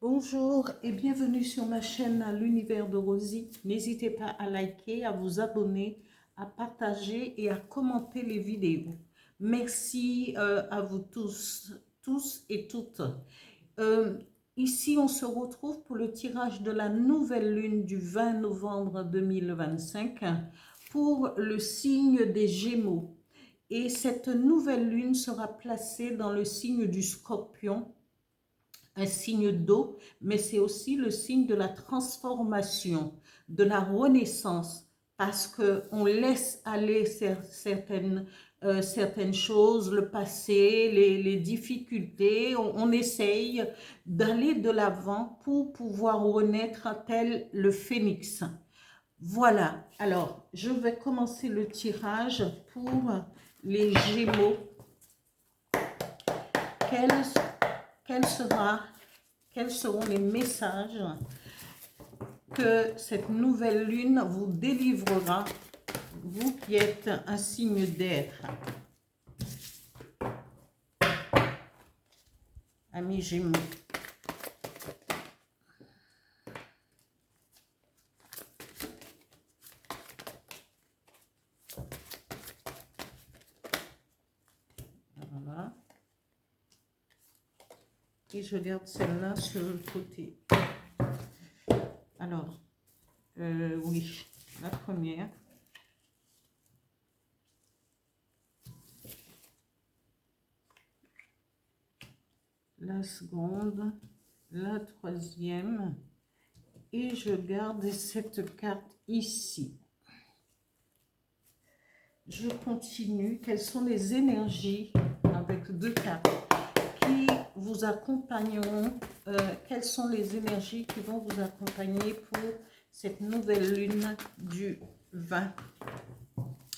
Bonjour et bienvenue sur ma chaîne L'Univers de Rosie. N'hésitez pas à liker, à vous abonner, à partager et à commenter les vidéos. Merci à vous tous et toutes. Ici, on se retrouve pour le tirage de la nouvelle lune du 20 novembre 2025 pour le signe des Gémeaux. Et cette nouvelle lune sera placée dans le signe du Scorpion, un signe d'eau, mais c'est aussi le signe de la transformation, de la renaissance, parce qu'on laisse aller certaines choses, le passé, les difficultés, on essaye d'aller de l'avant pour pouvoir renaître tel le phénix. Voilà, alors je vais commencer le tirage pour les Gémeaux. Quels seront les messages que cette nouvelle lune vous délivrera, vous qui êtes un signe d'air? Amis Gémeaux. Voilà. Et je garde celle-là sur le côté. Alors, oui, la première. La seconde, la troisième. Et je garde cette carte ici. Je continue. Quelles sont les énergies avec deux cartes qui vous accompagneront? Quelles sont les énergies qui vont vous accompagner pour cette nouvelle lune du 20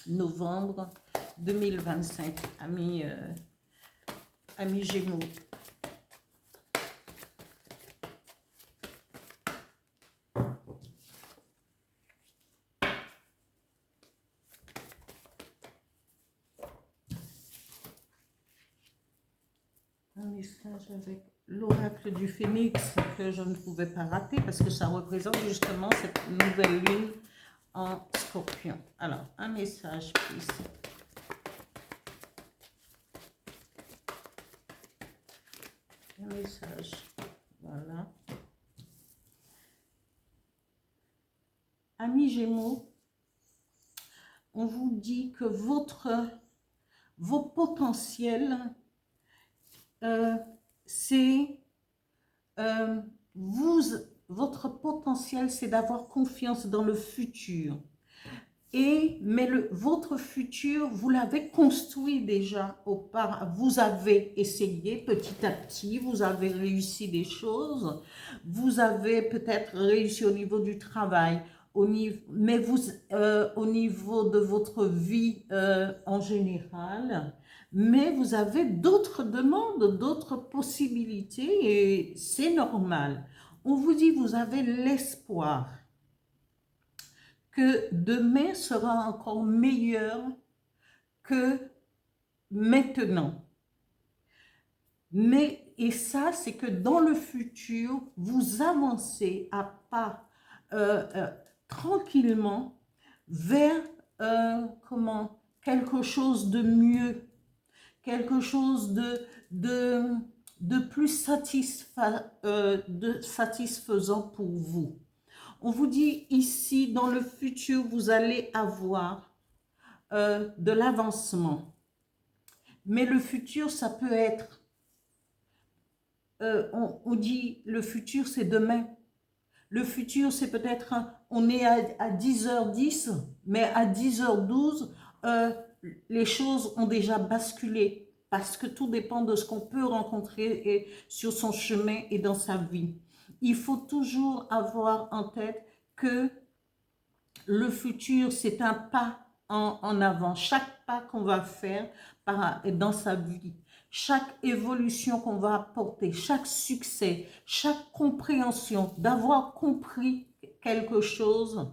novembre 2025, amis Gémeaux? Un message avec l'oracle du phénix que je ne pouvais pas rater parce que ça représente justement cette nouvelle lune en Scorpion. Alors, un message ici. Un message, voilà. Amis Gémeaux, on vous dit que vos potentiels, votre potentiel, c'est d'avoir confiance dans le futur. Mais votre futur, vous l'avez construit déjà auparavant. Vous avez essayé petit à petit, vous avez réussi des choses, vous avez peut-être réussi au niveau du travail, au niveau de votre vie en général, mais vous avez d'autres demandes, d'autres possibilités et c'est normal. On vous dit, vous avez l'espoir que demain sera encore meilleur que maintenant. Et ça, c'est que dans le futur, vous avancez à pas tranquillement vers quelque chose de mieux, quelque chose de plus satisfaisant pour vous. On vous dit ici, dans le futur, vous allez avoir de l'avancement. Mais le futur, ça peut être, on dit, le futur, c'est demain. Le futur, c'est peut-être, on est à 10h10, mais à 10h12, les choses ont déjà basculé. Parce que tout dépend de ce qu'on peut rencontrer sur son chemin et dans sa vie. Il faut toujours avoir en tête que le futur, c'est un pas en avant. Chaque pas qu'on va faire dans sa vie, chaque évolution qu'on va apporter, chaque succès, chaque compréhension, d'avoir compris quelque chose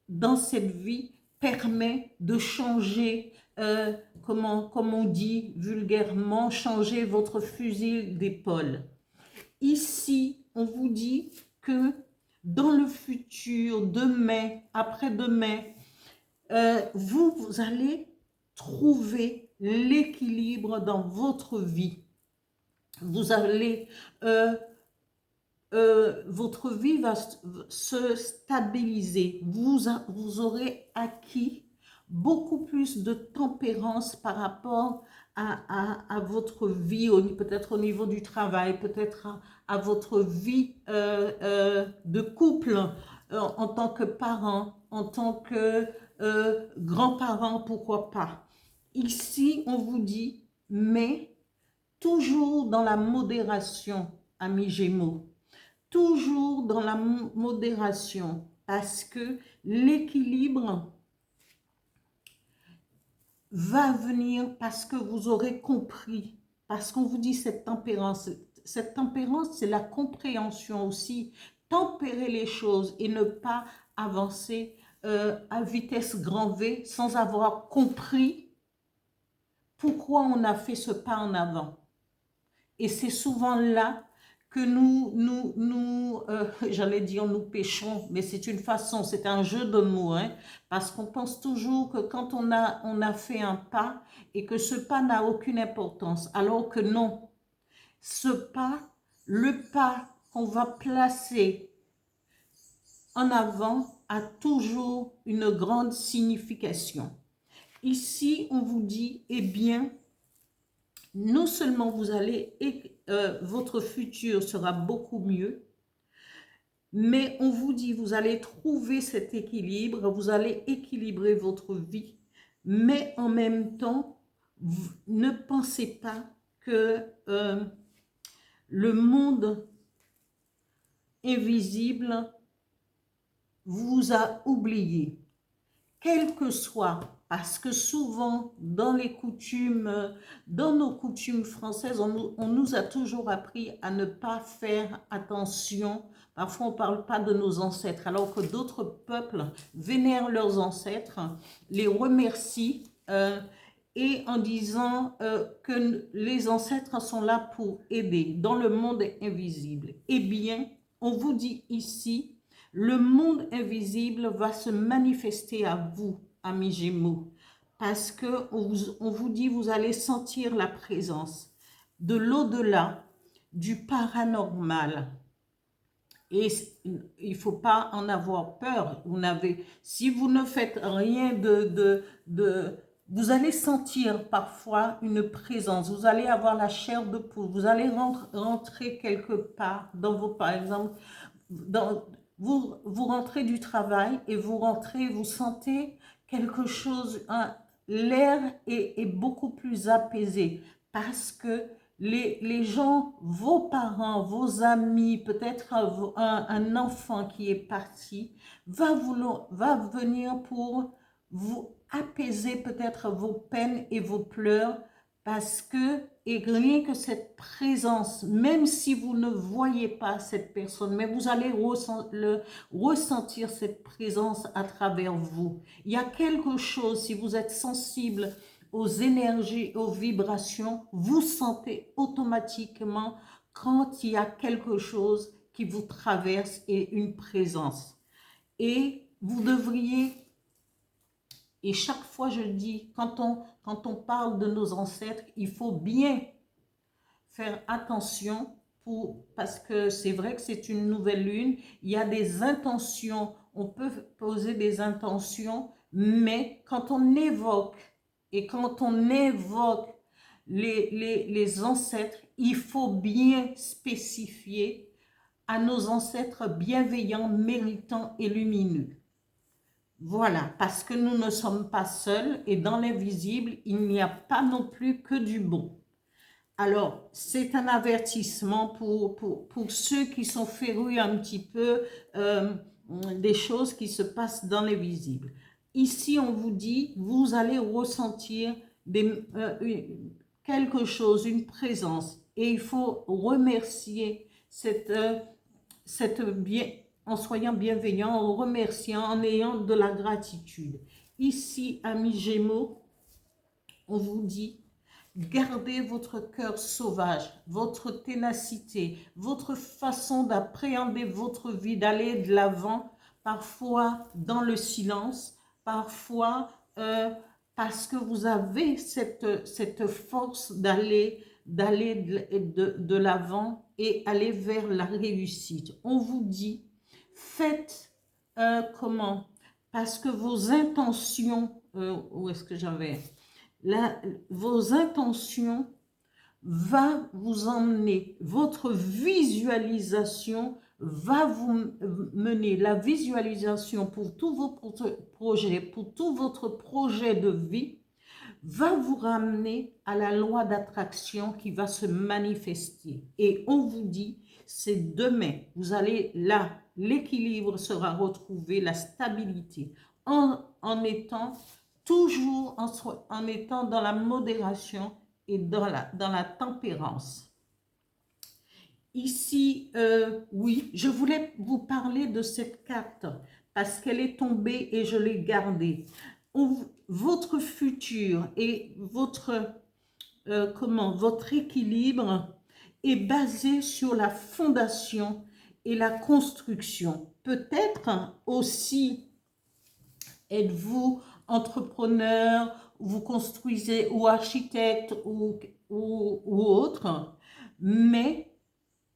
dans cette vie permet de changer, comme on dit vulgairement, changer votre fusil d'épaule. Ici, on vous dit que dans le futur, demain, après-demain, vous allez trouver l'équilibre dans votre vie. Vous allez, votre vie va se stabiliser. Vous aurez acquis beaucoup plus de tempérance par rapport à votre vie, peut-être au niveau du travail, peut-être à votre vie de couple, en tant que parent, en tant que grands-parents, pourquoi pas. Ici, on vous dit, mais toujours dans la modération, amis Gémeaux, toujours dans la modération, parce que l'équilibre va venir parce que vous aurez compris, parce qu'on vous dit cette tempérance, c'est la compréhension aussi, tempérer les choses et ne pas avancer à vitesse grand V sans avoir compris pourquoi on a fait ce pas en avant. Et c'est souvent là que j'allais dire nous péchons, mais c'est une façon, c'est un jeu de mots, hein, parce qu'on pense toujours que quand on a fait un pas et que ce pas n'a aucune importance, alors que non, ce pas, le pas qu'on va placer en avant a toujours une grande signification. Ici, on vous dit, eh bien, non seulement vous allez, votre futur sera beaucoup mieux, mais on vous dit, vous allez trouver cet équilibre, vous allez équilibrer votre vie, mais en même temps, ne pensez pas que le monde invisible vous a oublié. Quel que soit, parce que souvent dans les coutumes, dans nos coutumes françaises, on nous a toujours appris à ne pas faire attention. Parfois on ne parle pas de nos ancêtres, alors que d'autres peuples vénèrent leurs ancêtres, les remercient, et en disant que les ancêtres sont là pour aider dans le monde invisible. Eh bien, on vous dit ici, le monde invisible va se manifester à vous, amis Gémeaux, parce qu'on vous dit, vous allez sentir la présence de l'au-delà, du paranormal. Et il ne faut pas en avoir peur. Si vous ne faites rien vous allez sentir parfois une présence. Vous allez avoir la chair de poule. Vous allez rentrer quelque part par exemple, vous rentrez du travail et vous sentez quelque chose, l'air est beaucoup plus apaisé parce que les gens, vos parents, vos amis, peut-être un enfant qui est parti, va venir pour vous apaiser peut-être vos peines et vos pleurs parce que, et rien que cette présence, même si vous ne voyez pas cette personne, mais vous allez ressentir cette présence à travers vous. Il y a quelque chose, si vous êtes sensible aux énergies, aux vibrations, vous sentez automatiquement quand il y a quelque chose qui vous traverse et une présence. Et vous devriez... Et chaque fois, je dis, quand on parle de nos ancêtres, il faut bien faire attention parce que c'est vrai que c'est une nouvelle lune. Il y a des intentions, on peut poser des intentions, mais quand on évoque les ancêtres, il faut bien spécifier à nos ancêtres bienveillants, méritants et lumineux. Voilà, parce que nous ne sommes pas seuls et dans l'invisible, il n'y a pas non plus que du bon. Alors, c'est un avertissement pour ceux qui sont férus un petit peu des choses qui se passent dans l'invisible. Ici, on vous dit, vous allez ressentir quelque chose, une présence. Et il faut remercier en soyant bienveillant, en remerciant, en ayant de la gratitude. Ici, amis Gémeaux, on vous dit Gardez votre cœur sauvage, votre ténacité, votre façon d'appréhender votre vie, d'aller de l'avant, parfois dans le silence, parfois parce que vous avez cette force d'aller de l'avant et aller vers la réussite. On vous dit, faites comment? Parce que vos intentions, où est-ce que j'avais? Vos intentions va vous emmener, votre visualisation va vous mener, la visualisation pour tous vos projets, pour tout votre projet de vie, va vous ramener à la loi d'attraction qui va se manifester. Et on vous dit, c'est demain, vous allez là, l'équilibre sera retrouvé, la stabilité, en étant toujours en étant dans la modération et dans la tempérance. Ici, oui, je voulais vous parler de cette carte parce qu'elle est tombée et je l'ai gardée. Votre futur et votre équilibre est basé sur la fondation et la construction. Peut-être aussi êtes-vous entrepreneur, vous construisez ou architecte ou autre, mais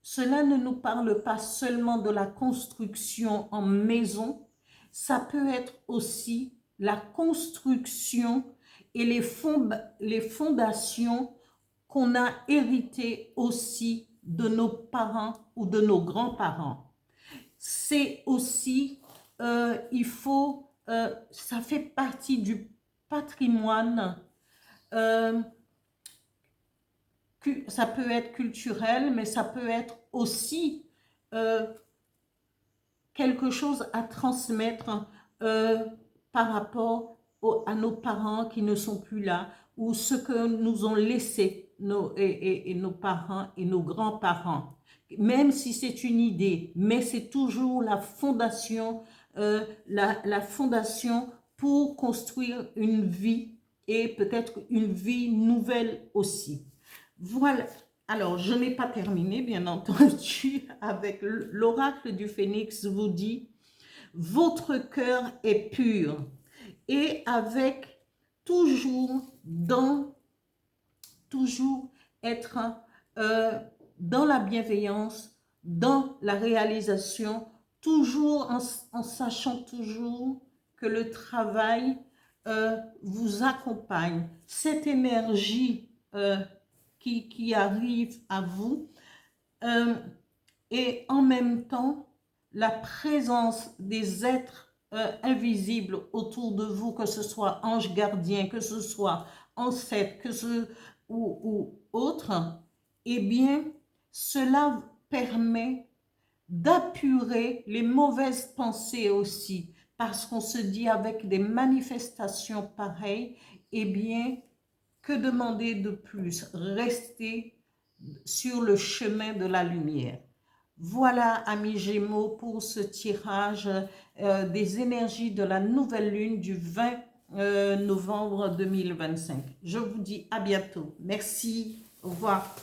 cela ne nous parle pas seulement de la construction en maison, ça peut être aussi la construction et les fondations qu'on a héritées aussi de nos parents ou de nos grands-parents. C'est aussi, ça fait partie du patrimoine, ça peut être culturel, mais ça peut être aussi quelque chose à transmettre par rapport à nos parents qui ne sont plus là, ou ce que nous ont laissé nos parents et nos grands-parents. Même si c'est une idée, mais c'est toujours la fondation, la fondation pour construire une vie et peut-être une vie nouvelle aussi. Voilà. Alors, je n'ai pas terminé, bien entendu, avec l'oracle du Phénix vous dit, votre cœur est pur. Et avec toujours être dans la bienveillance, dans la réalisation, toujours en sachant toujours que le travail vous accompagne. Cette énergie qui arrive à vous et en même temps la présence des êtres invisibles autour de vous, que ce soit ange gardien, que ce soit ancêtre, ou autre, eh bien cela permet d'apurer les mauvaises pensées aussi, parce qu'on se dit avec des manifestations pareilles, eh bien que demander de plus? Rester sur le chemin de la lumière. Voilà, amis Gémeaux, pour ce tirage des énergies de la nouvelle lune du 20 novembre 2025. Je vous dis à bientôt. Merci. Au revoir.